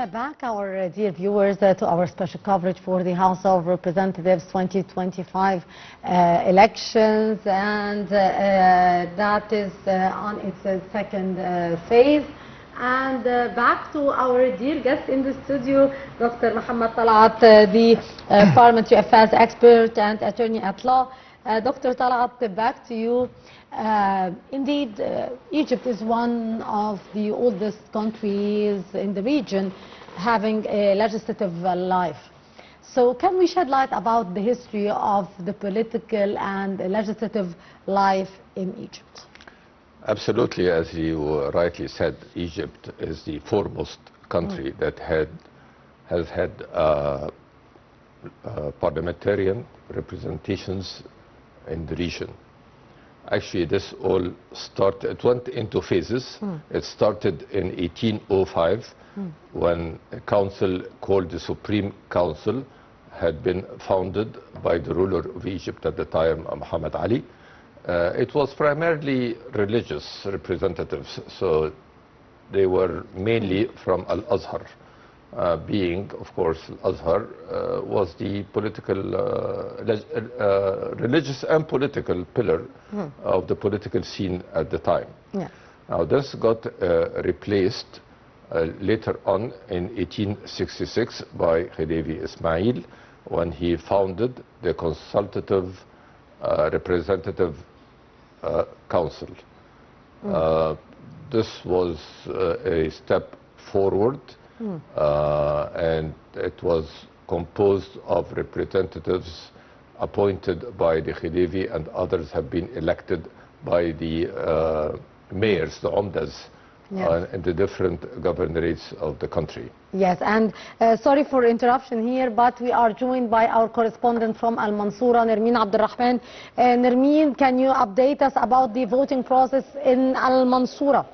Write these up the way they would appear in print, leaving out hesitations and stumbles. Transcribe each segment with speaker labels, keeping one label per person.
Speaker 1: back, our dear viewers, to our special coverage for the House of Representatives 2025 elections, and that is on its second phase. And back to our dear guest in the studio, Dr. Mohamed Talaat, the parliamentary affairs expert and attorney at law. Dr. Talaat, back to you. Indeed, Egypt is one of the oldest countries in the region having a legislative life. So can we shed light about the history of the political and legislative life in Egypt?
Speaker 2: Absolutely. As you rightly said, Egypt is the foremost country that has had parliamentarian representations in the region. Actually, this all started, it went into phases. It started in 1805 when a council called the Supreme Council had been founded by the ruler of Egypt at the time, Mohamed Ali. It was primarily religious representatives, so they were mainly from Al-Azhar. Being, of course, Al-Azhar was the political, religious and political pillar of the political scene at the time. Yeah. Now this got replaced later on in 1866 by Khedive Ismail when he founded the Consultative Representative Council. This was a step forward. And it was composed of representatives appointed by the Khedive, and others have been elected by the mayors, the Omdas, in the different governorates of the country.
Speaker 1: Yes, and sorry for interruption here, but we are joined by our correspondent from Al Mansoura, Nermeen Abdulrahman. Nermeen, can you update us about the voting process in Al Mansoura?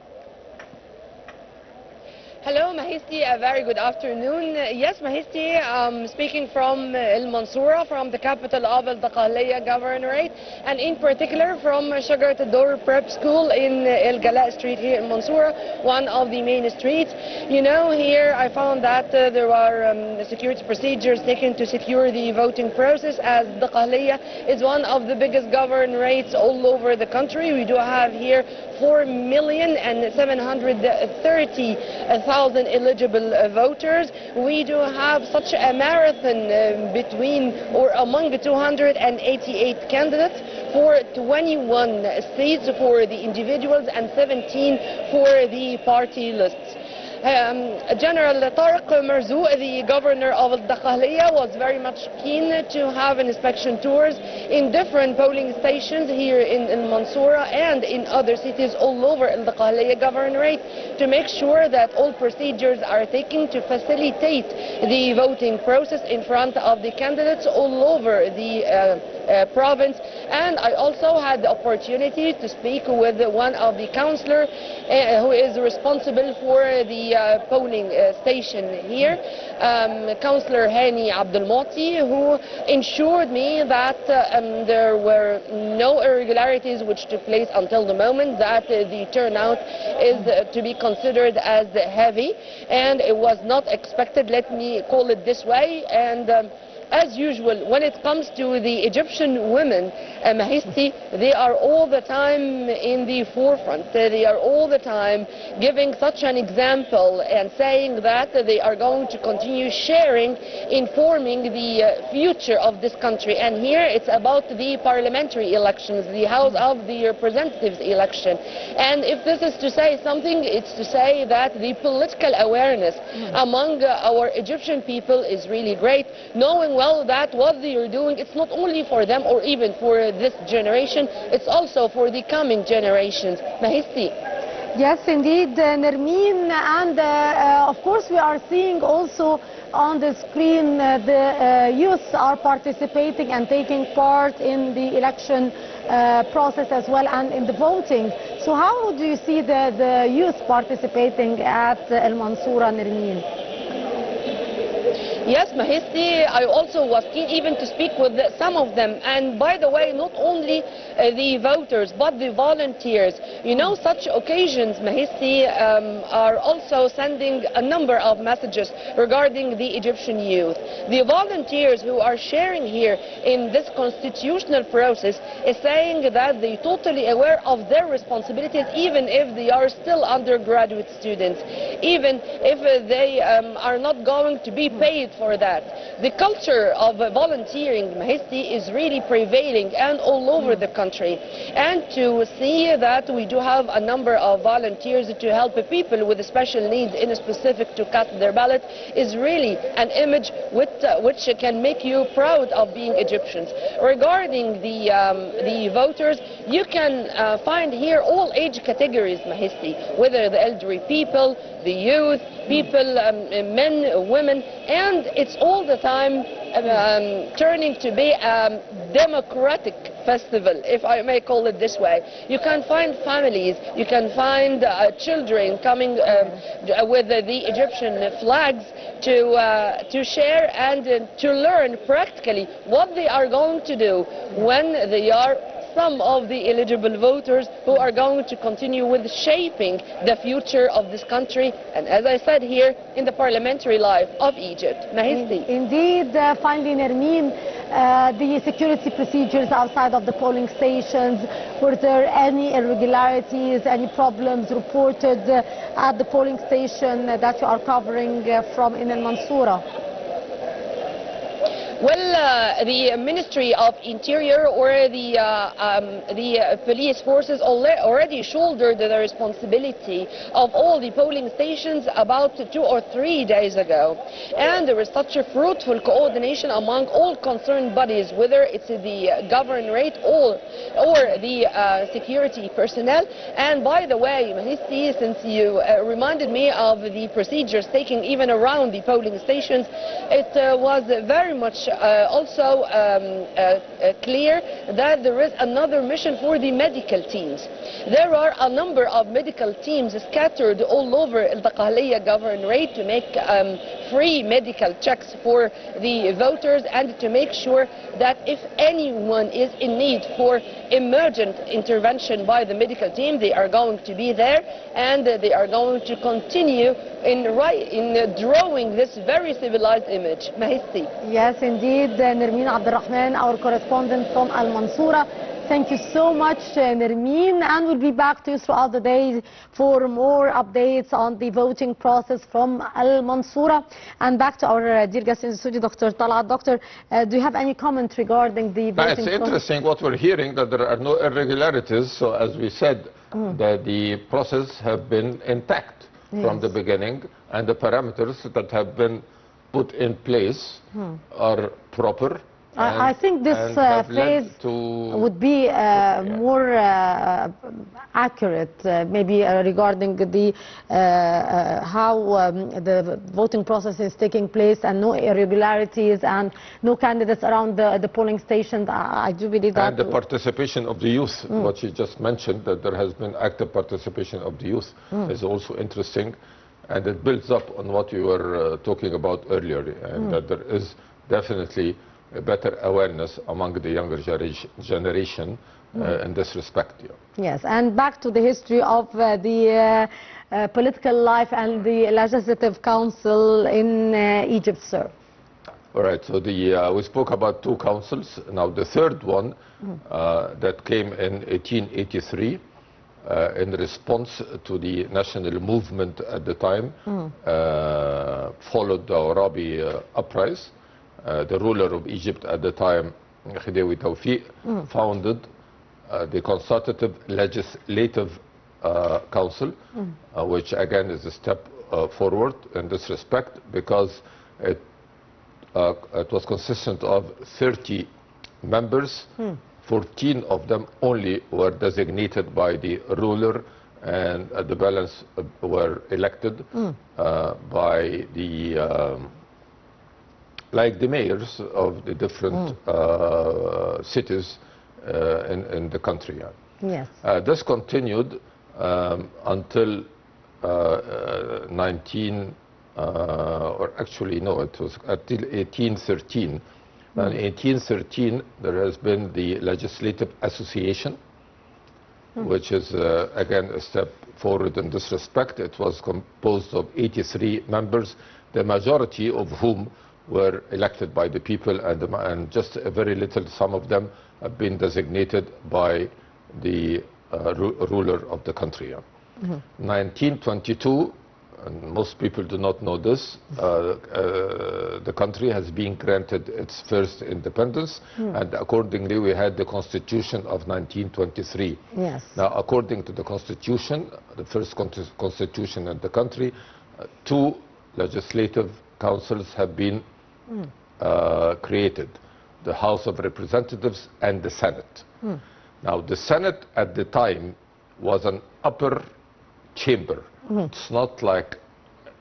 Speaker 3: Hello, Mahisti. A very good afternoon. Yes, Mahisti, speaking from Al Mansoura, from the capital of Al Dakhaliya Governorate, and in particular from Shajarat al-Dor Prep School in Al Gala Street here in Mansoura, one of the main streets. You know, here I found that there are security procedures taken to secure the voting process, as Dakhaliya is one of the biggest governorates all over the country. We do have here 4,730,000 eligible voters. We do have such a marathon between or among 288 candidates for 21 seats for the individuals and 17 for the party lists. General Tariq Marzouk, the governor of Al-Dakhaliya, was very much keen to have inspection tours in different polling stations here in Mansoura and in other cities all over Al-Dakhaliya governorate to make sure that all procedures are taken to facilitate the voting process in front of the candidates all over the province. And I also had the opportunity to speak with one of the councillors who is responsible for the polling station here, Councillor Hani Abdelmoti, who ensured me that there were no irregularities which took place until the moment, that the turnout is to be considered as heavy, and it was not expected, let me call it this way. And as usual, when it comes to the Egyptian women, Mahisti, they are all the time in the forefront. They are all the time giving such an example and saying that they are going to continue sharing, informing the future of this country. And here it's about the parliamentary elections, the House of the Representatives election. And if this is to say something, it's to say that the political awareness among our Egyptian people is really great, knowing well that what they are doing, it's not only for them or even for this generation, it's also for the coming generations. Mahisti.
Speaker 1: Yes, indeed, Nermeen, and of course we are seeing also on the screen the youth are participating and taking part in the election process as well and in the voting. So how do you see the youth participating at Al Mansoura, Nermeen?
Speaker 3: Yes, Mahesti, I also was keen even to speak with some of them. And by the way, not only the voters, but the volunteers. You know, such occasions, Mahesti, are also sending a number of messages regarding the Egyptian youth. The volunteers who are sharing here in this constitutional process is saying that they're totally aware of their responsibilities, even if they are still undergraduate students, even if they are not going to be paid for that. The culture of volunteering, Mahesti, is really prevailing and all over the country. And to see that we do have a number of volunteers to help people with special needs in specific to cast their ballot is really an image which can make you proud of being Egyptians. Regarding the voters, you can find here all age categories, Mahesti, whether the elderly people, the youth, people, men, women, and it's all the time turning to be a democratic festival, if I may call it this way. You can find families, you can find children coming with the Egyptian flags to share and to learn practically what they are going to do when they are some of the eligible voters who are going to continue with shaping the future of this country, and as I said here, in the parliamentary life of Egypt. Mahesti.
Speaker 1: Indeed, finally, Nermeen, the security procedures outside of the polling stations, were there any irregularities, any problems reported at the polling station that you are covering from in Al-Mansoura?
Speaker 3: Well, the Ministry of Interior or the police forces already shouldered the responsibility of all the polling stations about 2 or 3 days ago. And there is such a fruitful coordination among all concerned bodies, whether it's the governorate or the security personnel. And by the way, Mahesti, since you reminded me of the procedures taking even around the polling stations, it was very much also clear that there is another mission for the medical teams. There are a number of medical teams scattered all over the Dakhiliya governorate to make free medical checks for the voters and to make sure that if anyone is in need for emergent intervention by the medical team, they are going to be there and they are going to continue in drawing this very civilized image. Mahesti.
Speaker 1: Yes, indeed, Nermeen Abdulrahman, our correspondent from Al-Mansoura. Thank you so much, Nermeen, and we'll be back to you throughout the day for more updates on the voting process from Al-Mansoura. And back to our dear guest in the studio, Dr. Talaat. Doctor, do you have any comment regarding the voting process?
Speaker 2: It's interesting what we're hearing, that there are no irregularities. So as we said, that the process have been intact from the beginning, and the parameters that have been put in place are proper.
Speaker 1: I think this phase would be more accurate, maybe regarding the how the voting process is taking place and no irregularities and no candidates around the polling stations. I do believe that.
Speaker 2: And the participation of the youth, what you just mentioned, that there has been active participation of the youth, is also interesting. And it builds up on what you were talking about earlier, and that there is definitely a better awareness among the younger generation in this respect.
Speaker 1: Yes, and back to the history of the political life and the Legislative Council in Egypt, sir.
Speaker 2: All right, so we spoke about 2 councils. Now the third one that came in 1883 in response to the national movement at the time, followed the Arabi uprising. The ruler of Egypt at the time, Khidewi Tawfiq, founded the Consultative Legislative Council, which again is a step forward in this respect, because it was consistent of 30 members. 14 of them only were designated by the ruler, and the balance were elected by the like the mayors of the different cities in the country.
Speaker 1: Yes.
Speaker 2: This continued until 19 or actually no, it was until 1813. In 1813, there has been the Legislative Association, which is, again, a step forward in this respect. It was composed of 83 members, the majority of whom were elected by the people, and just a very little, some of them have been designated by the ruler of the country. 1922, and most people do not know this, the country has been granted its first independence, and accordingly we had the Constitution of 1923.
Speaker 1: Yes.
Speaker 2: Now, according to the Constitution, the first Constitution in the country, two legislative councils have been created, the House of Representatives and the Senate. Now, the Senate at the time was an upper chamber. It's not like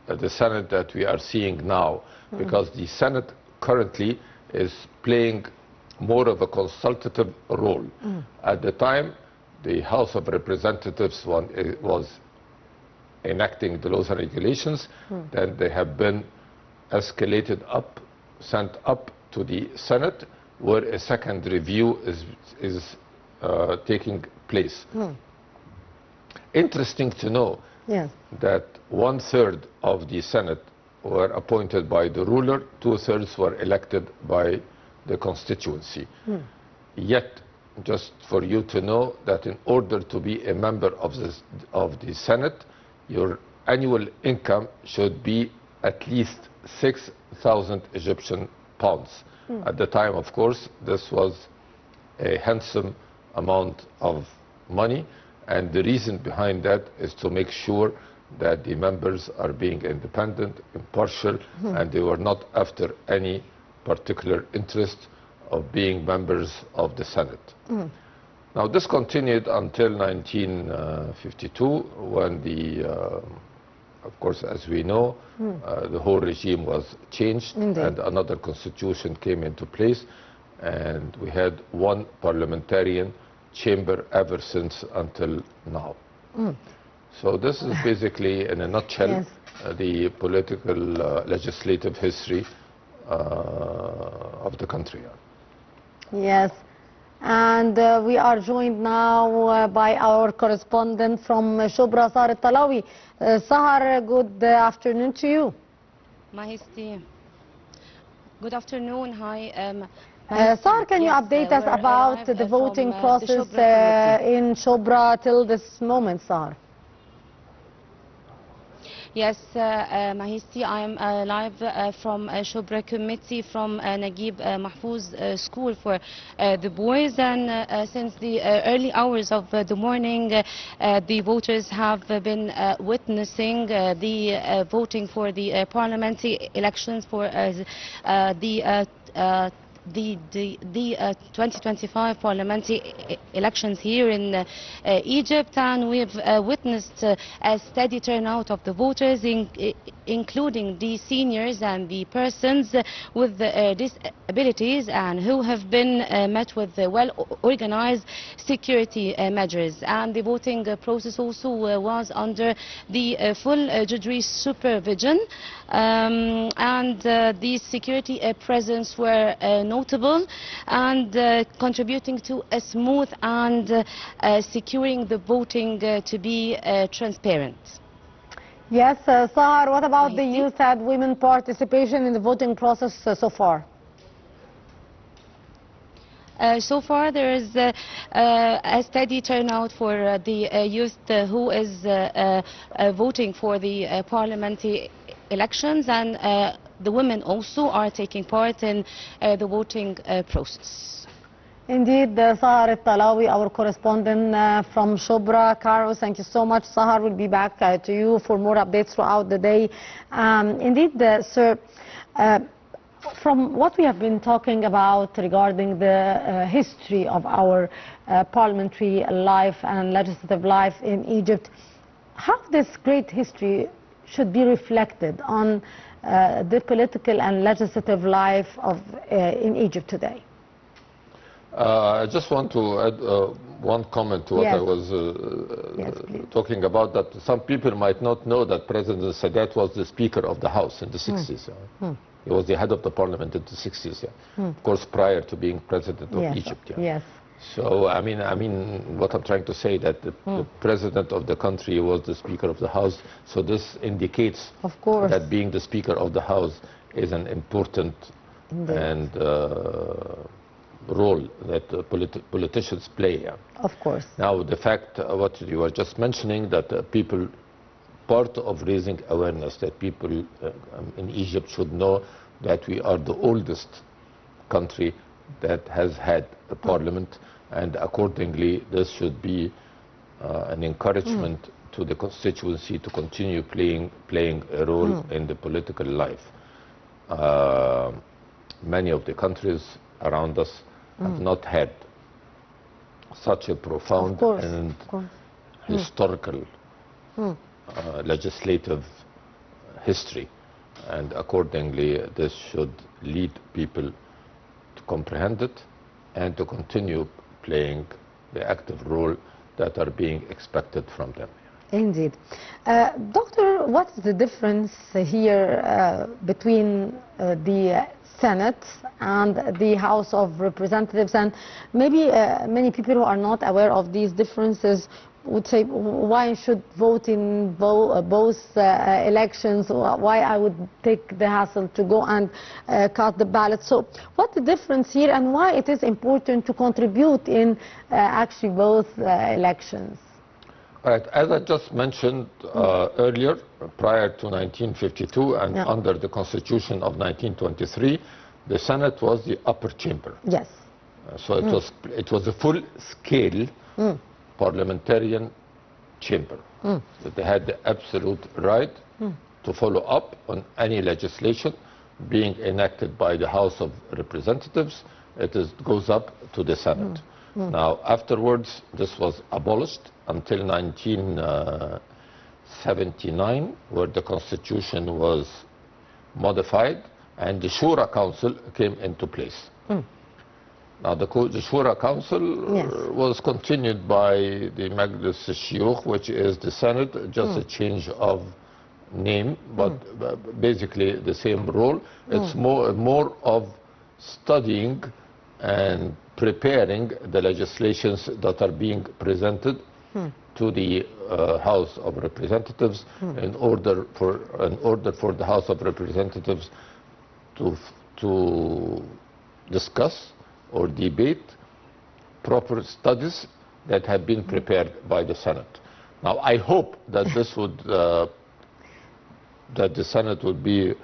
Speaker 2: the Senate that we are seeing now, because the Senate currently is playing more of a consultative role. At the time, the House of Representatives was enacting the laws and regulations, then they have been escalated up, sent up to the Senate, where a second review is taking place. Interesting to know that 1/3 of the Senate were appointed by the ruler, 2/3 were elected by the constituency. Yet, just for you to know that in order to be a member of the Senate, your annual income should be at least 6,000 Egyptian pounds. At the time, of course, this was a handsome amount of money, and the reason behind that is to make sure that the members are being independent, impartial, and they were not after any particular interest of being members of the Senate. Now, this continued until 1952, when of course, as we know, the whole regime was changed.
Speaker 1: Indeed.
Speaker 2: And another constitution came into place, and we had one parliamentarian chamber ever since until now. So this is basically, in a nutshell, the political legislative history of the country.
Speaker 1: Yes, and we are joined now by our correspondent from Shubra, Sahar Talawi. Sahar, good afternoon to you.
Speaker 4: Mahisti, good afternoon. Hi.
Speaker 1: Sahar, can you update us about the voting process in Shubra till this moment, Sahar?
Speaker 4: Yes, Mahisti, I am live from Shubra Committee from Naguib Mahfouz School for the boys, and since the early hours of the morning, the voters have been witnessing the voting for the parliamentary elections for the 2025 parliamentary elections here in Egypt, and we've witnessed a steady turnout of the voters, including the seniors and the persons with disabilities, and who have been met with well-organized security measures. And the voting process also was under the full judiciary supervision, and the security presence were notable and contributing to a smooth and securing the voting to be transparent.
Speaker 1: Yes, Sahar, what about the youth and women participation in the voting process so far?
Speaker 4: So far, there is a steady turnout for the youth who is voting for the parliamentary elections, and the women also are taking part in the voting process.
Speaker 1: Indeed, Sahar Talawi, our correspondent from Shubra, Cairo. Thank you so much, Sahar. We'll be back to you for more updates throughout the day. Indeed, sir, from what we have been talking about regarding the history of our parliamentary life and legislative life in Egypt, how this great history should be reflected on the political and legislative life of in Egypt today?
Speaker 2: I just want to add one comment to what I was talking about that, some people might not know that President Sadat was the Speaker of the House in the 60s. He was the head of the parliament in the 60s, of course, prior to being President of Egypt.
Speaker 1: Yes.
Speaker 2: So, I mean, what I'm trying to say that the President of the country was the Speaker of the House, so this indicates that being the Speaker of the House is an important and role that politicians play.
Speaker 1: Of course.
Speaker 2: Now, the fact, what you were just mentioning, that people, part of raising awareness that people in Egypt should know that we are the oldest country that has had a parliament, and accordingly this should be an encouragement to the constituency to continue playing a role in the political life. Many of the countries around us have not had such a profound and historical legislative history, and accordingly this should lead people to comprehend it and to continue playing the active role that are being expected from them.
Speaker 1: Indeed. Doctor, what is the difference here between the Senate and the House of Representatives? And maybe many people who are not aware of these differences would say, why should vote in both elections, or why I would take the hassle to go and cast the ballot. So what's the difference here, and why it is important to contribute in actually both elections?
Speaker 2: Right. As I just mentioned earlier, prior to 1952 and under the Constitution of 1923, the Senate was the upper chamber.
Speaker 1: Yes.
Speaker 2: So it was a full-scale parliamentarian chamber. So they had the absolute right to follow up on any legislation being enacted by the House of Representatives. It goes up to the Senate. Now, afterwards, this was abolished until 1979, where the Constitution was modified and the Shura Council came into place. Now, the Shura Council was continued by the Majlis al-Shuyukh, which is the Senate, just a change of name, but basically the same role. It's more of studying and preparing the legislations that are being presented to the House of Representatives in order for the House of Representatives to discuss or debate proper studies that have been prepared by the Senate. Now, I hope that this would that the Senate would be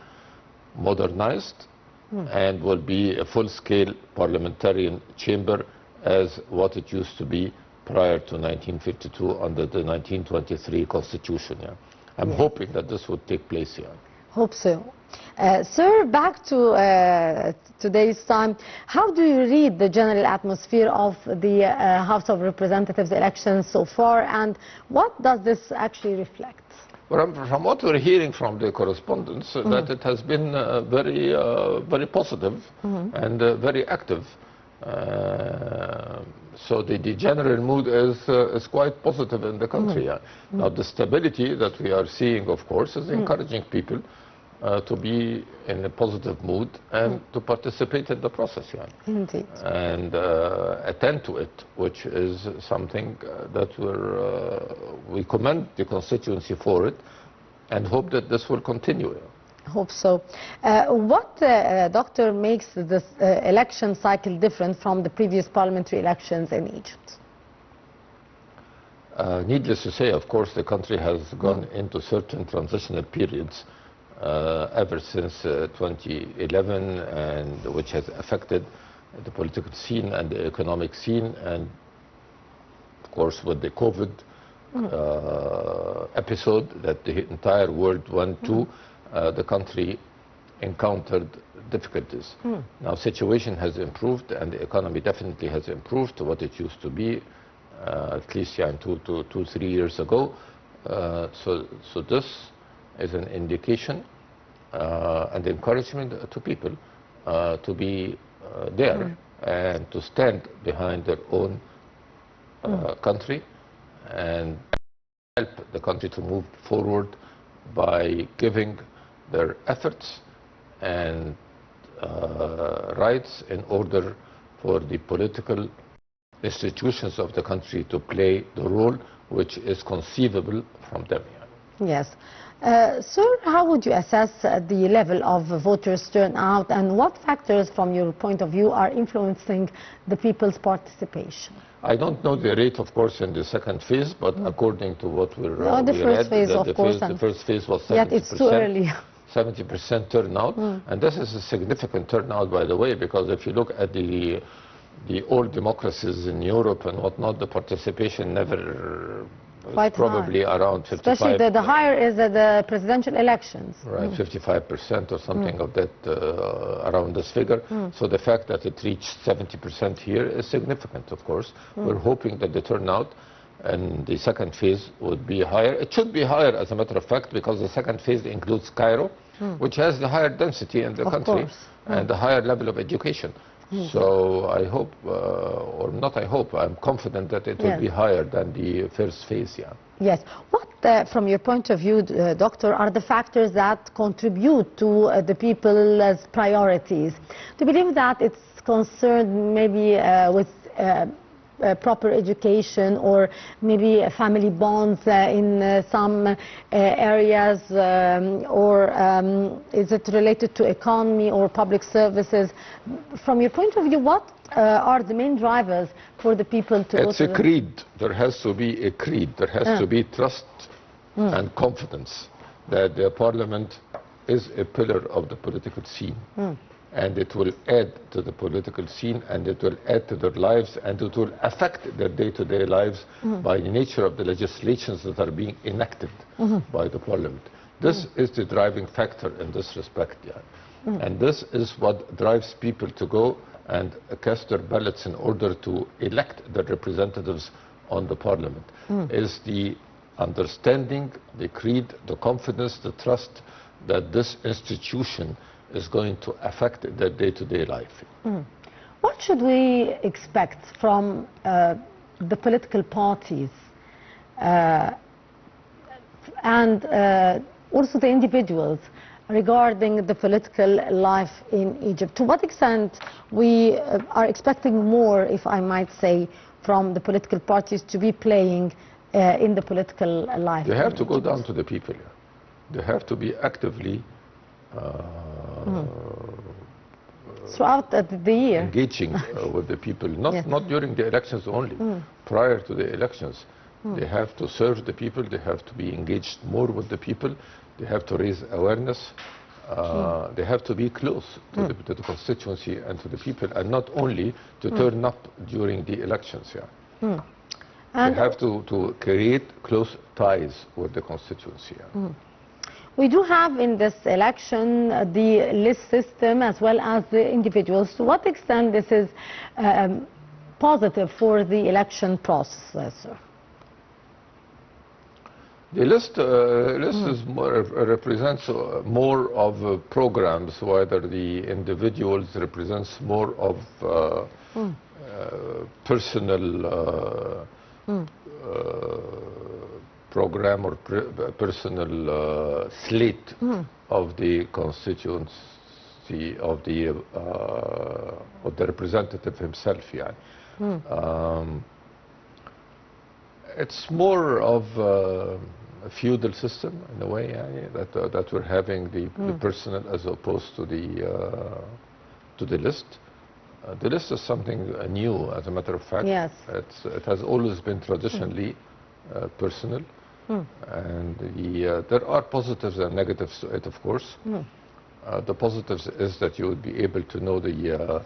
Speaker 2: modernized and will be a full-scale parliamentarian chamber as what it used to be prior to 1952 under the 1923 Constitution. I'm hoping that this would take place here.
Speaker 1: Hope so. Sir, back to today's time, how do you read the general atmosphere of the House of Representatives elections so far, and what does this actually reflect?
Speaker 2: Well, from what we're hearing from the correspondents, that it has been very positive and very active. So the general mood is quite positive in the country. Now, the stability that we are seeing, of course, is encouraging people to be in a positive mood and to participate in the process.
Speaker 1: Indeed.
Speaker 2: And attend to it, which is something that we commend the constituency for it and hope that this will continue.
Speaker 1: Hope so. What, Doctor, makes this election cycle different from the previous parliamentary elections in Egypt?
Speaker 2: Needless to say, of course, the country has gone into certain transitional periods ever since 2011, and which has affected the political scene and the economic scene, and of course with the COVID episode that the entire world went to, the country encountered difficulties. Now, situation has improved, and the economy definitely has improved to what it used to be, at least 2-3 years ago. So this is an indication and encouragement to people to be there and to stand behind their own country and help the country to move forward by giving their efforts and rights in order for the political institutions of the country to play the role which is conceivable from them.
Speaker 1: Yes. Sir, how would you assess the level of voters' turnout, and what factors from your point of view are influencing the people's participation?
Speaker 2: I don't know the rate, of course, in the second phase, but according to what we read,
Speaker 1: the first phase, of course,
Speaker 2: the first phase was 70%.
Speaker 1: Yet it's too early.
Speaker 2: 70% turnout, and this is a significant turnout, by the way, because if you look at the old democracies in Europe and whatnot, the participation never was probably around 55%.
Speaker 1: Especially the higher is the presidential elections.
Speaker 2: Right, 55% or something of that, around this figure. So the fact that it reached 70% here is significant, of course. We're hoping that the turnout and the second phase would be higher. It should be higher, as a matter of fact, because the second phase includes Cairo, which has the higher density in the country and the higher level of education. So I hope, or not I hope, I'm confident that it will be higher than the first phase,
Speaker 1: Yes. What, from your point of view, Doctor, are the factors that contribute to the people's priorities? Do you believe that it's concerned maybe with proper education, or maybe family bonds in some areas, or is it related to economy or public services? From your point of view, what are the main drivers for the people to
Speaker 2: It's a creed. There has to be a creed. There has to be trust and confidence that the parliament is a pillar of the political scene. And it will add to the political scene, and it will add to their lives, and it will affect their day-to-day lives by the nature of the legislations that are being enacted by the parliament. This is the driving factor in this respect, and this is what drives people to go and cast their ballots in order to elect their representatives on the parliament. Is the understanding, the creed, the confidence, the trust that this institution is going to affect their day-to-day life.
Speaker 1: What should we expect from the political parties and also the individuals regarding the political life in Egypt? To what extent we are expecting more, if I might say, from the political parties to be playing in the political life?
Speaker 2: They have to go down to the people. They have to be actively
Speaker 1: throughout the year,
Speaker 2: engaging with the people, not during the elections only, prior to the elections. They have to serve the people, they have to be engaged more with the people, they have to raise awareness, they have to be close to the constituency and to the people, and not only to turn up during the elections. They have to create close ties with the constituency.
Speaker 1: We do have in this election the list system as well as the individuals. To what extent this is positive for the election process, sir?
Speaker 2: The list is represents more of programs, whether the individuals represents more of personal program or personal slate of the constituency of the representative himself. It's more of a feudal system in a way, that we're having the personal as opposed to the list. The list is something new, as a matter of fact.
Speaker 1: Yes.
Speaker 2: It has always been traditionally personal. And there are positives and negatives to it, of course. The positives is that you would be able to know the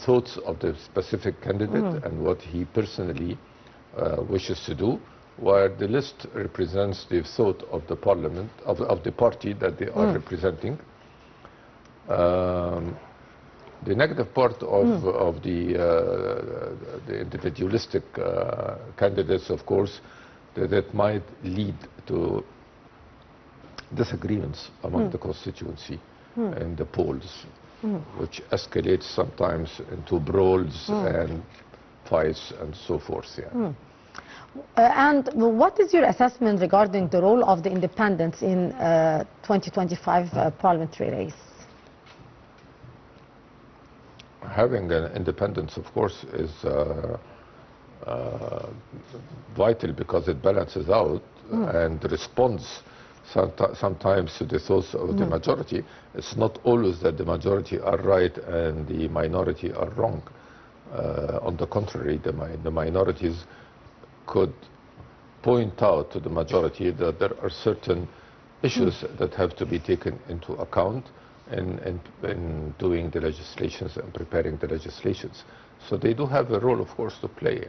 Speaker 2: thoughts of the specific candidate and what he personally wishes to do, while the list represents the thought of the parliament, of the party that they are representing. The negative part of the individualistic candidates, of course, that might lead to disagreements among the constituency and the polls, which escalates sometimes into brawls and fights and so forth.
Speaker 1: And what is your assessment regarding the role of the independents in 2025 parliamentary race?
Speaker 2: Having an independence, of course, is vital because it balances out and responds sometimes to the thoughts of the majority. It's not always that the majority are right and the minority are wrong. On the contrary, the minorities could point out to the majority that there are certain issues that have to be taken into account in doing the legislations and preparing the legislations. So they do have a role, of course, to play.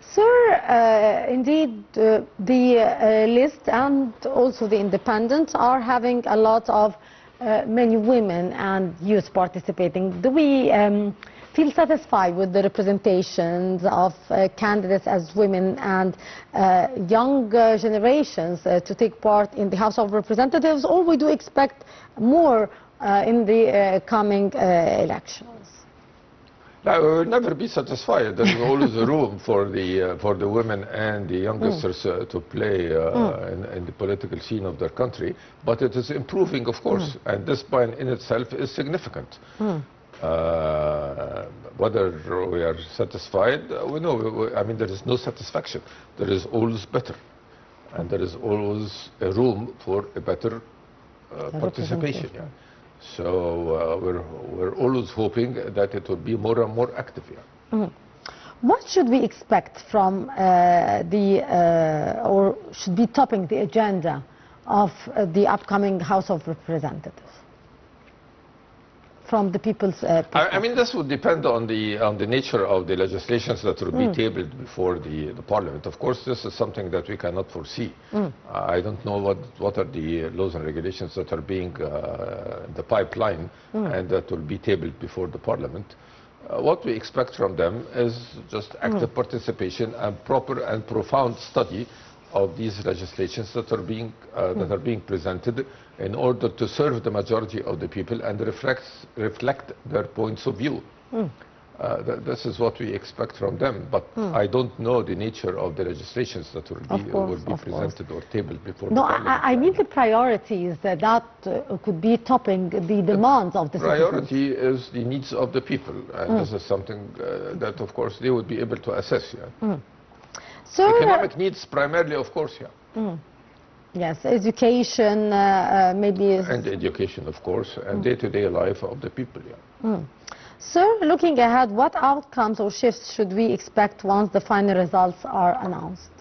Speaker 1: Sir, indeed, the list and also the independents are having a lot of many women and youth participating. Do we feel satisfied with the representations of candidates as women and young generations to take part in the House of Representatives, or we do expect more in the coming elections?
Speaker 2: No, we will never be satisfied. There is always room for the women and the youngsters to play in the political scene of their country. But it is improving, of course, and this by in itself is significant. Whether we are satisfied, we know. I mean, there is no satisfaction. There is always better, and there is always a room for a better participation. Yeah. So we're always hoping that it will be more and more active. Yeah.
Speaker 1: What should we expect from or should be topping the agenda of the upcoming House of Representatives from the people's perspective?
Speaker 2: I mean, this would depend on the nature of the legislations that will be tabled before the Parliament. Of course, this is something that we cannot foresee. I don't know what are the laws and regulations that are being in the pipeline and that will be tabled before the Parliament. What we expect from them is just active participation and proper and profound study of these legislations that are being presented in order to serve the majority of the people and reflect their points of view. This is what we expect from them, but I don't know the nature of the legislations that will be presented or tabled before the Parliament.
Speaker 1: I mean the priorities that could be topping the demands of the
Speaker 2: priority is the needs of the people, and this is something that, of course, they would be able to assess.
Speaker 1: So,
Speaker 2: economic needs primarily, of course,
Speaker 1: Yes, education, maybe.
Speaker 2: And education, of course, and day-to-day life of the people,
Speaker 1: Sir, looking ahead, what outcomes or shifts should we expect once the final results are announced?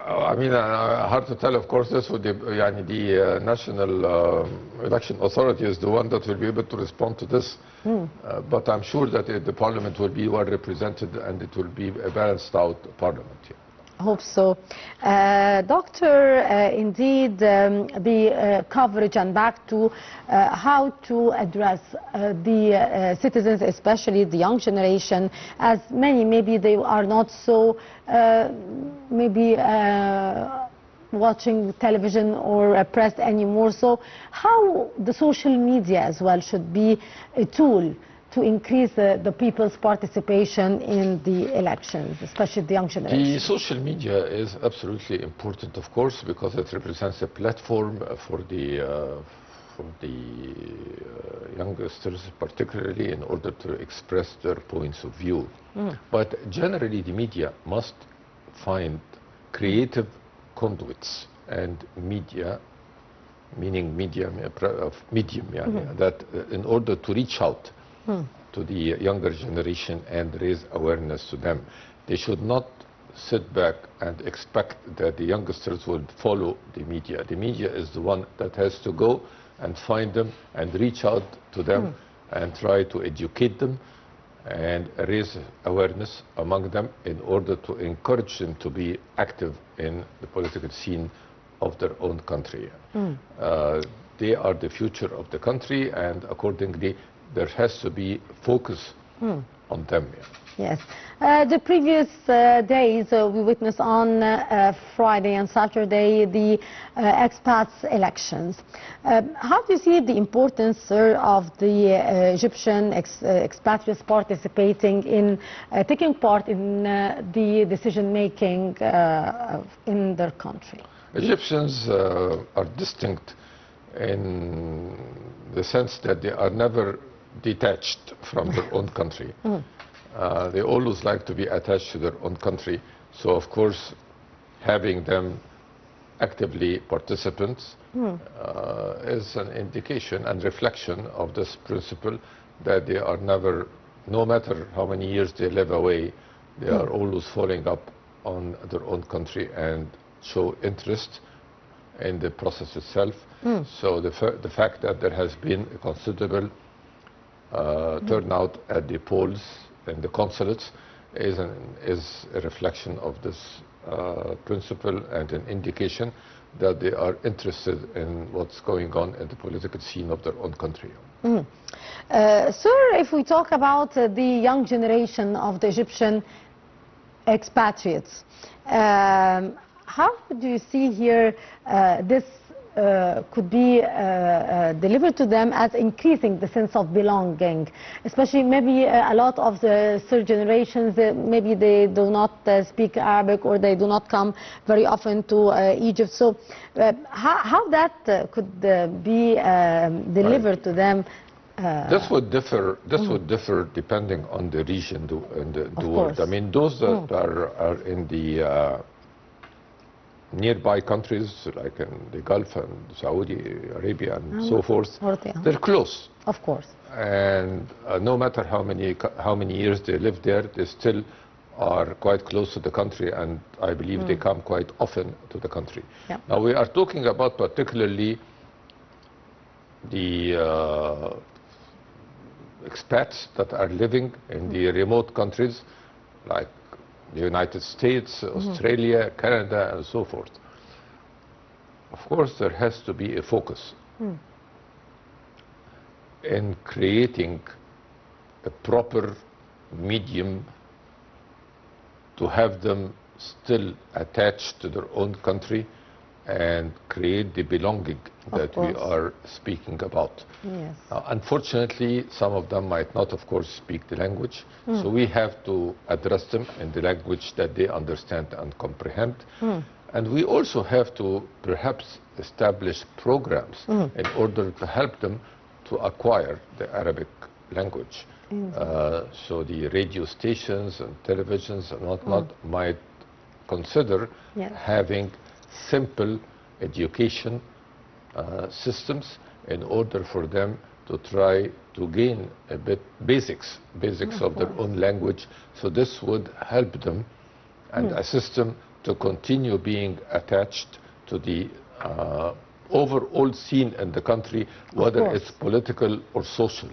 Speaker 2: I mean, hard to tell. Of course, this would be, the National Election Authority is the one that will be able to respond to this. But I'm sure that the Parliament will be well represented and it will be a balanced out Parliament.
Speaker 1: I hope so. Doctor, indeed, the coverage and back to how to address the citizens, especially the young generation, as many maybe they are not so watching television or press anymore. So how the social media as well should be a tool to increase the people's participation in the elections, especially the young generation?
Speaker 2: The social media is absolutely important, of course, because it represents a platform for the youngsters, particularly in order to express their points of view. But generally, the media must find creative conduits and media, meaning medium, that in order to reach out to the younger generation and raise awareness to them. They should not sit back and expect that the youngsters will follow the media. The media is the one that has to go and find them and reach out to them and try to educate them and raise awareness among them in order to encourage them to be active in the political scene of their own country. They are the future of the country, and accordingly there has to be focus on them.
Speaker 1: Yes. The previous days, we witnessed on Friday and Saturday the expats elections. How do you see the importance, sir, of the Egyptian expatriates participating in, taking part in the decision-making in their country?
Speaker 2: Egyptians are distinct in the sense that they are never detached from their own country. They always like to be attached to their own country. So, of course, having them actively participants is an indication and reflection of this principle that they are never, no matter how many years they live away, they are always following up on their own country and show interest in the process itself. So the fact that there has been a considerable turnout at the polls and the consulates is a reflection of this principle and an indication that they are interested in what's going on in the political scene of their own country.
Speaker 1: Sir, if we talk about the young generation of the Egyptian expatriates, how do you see here this could be delivered to them as increasing the sense of belonging, especially maybe a lot of the third generations, maybe they do not speak Arabic or they do not come very often to Egypt. So how that could be delivered to them?
Speaker 2: This would differ. This would differ depending on the region and the world. I mean, those that are in the nearby countries like in the Gulf and Saudi Arabia and so forth, they're close.
Speaker 1: Of course.
Speaker 2: And no matter how many years they live there, they still are quite close to the country, and I believe they come quite often to the country.
Speaker 1: Yep.
Speaker 2: Now we are talking about particularly the expats that are living in the remote countries like the United States, Australia, Canada, and so forth. Of course, there has to be a focus in creating a proper medium to have them still attached to their own country and create the belonging that we are speaking about.
Speaker 1: Yes.
Speaker 2: Unfortunately, some of them might not, of course, speak the language, so we have to address them in the language that they understand and comprehend. And we also have to perhaps establish programs in order to help them to acquire the Arabic language. So the radio stations and televisions and whatnot might consider having simple education systems in order for them to try to gain a bit basics of their own language. So this would help them and assist them to continue being attached to the overall scene in the country, whether it's political or social.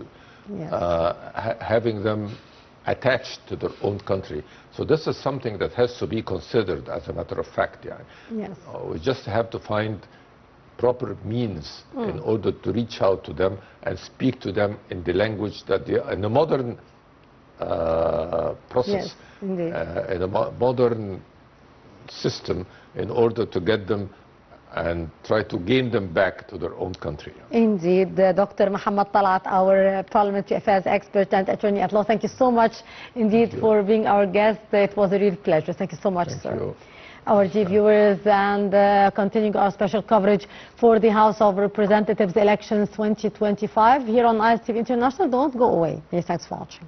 Speaker 2: Yes. Having them attached to their own country. So this is something that has to be considered as a matter of fact. Yes. We just have to find proper means in order to reach out to them and speak to them in the language that they are in a modern process, in a modern system, in order to get them and try to gain them back to their own country.
Speaker 1: Indeed. Dr. Mohamed Talaat, our parliamentary affairs expert and attorney at law, thank you so much indeed for being our guest. It was a real pleasure. Thank you so much, sir. You. Our dear viewers, and continuing our special coverage for the House of Representatives elections 2025 here on Nile TV International. Don't go away. Many thanks for watching.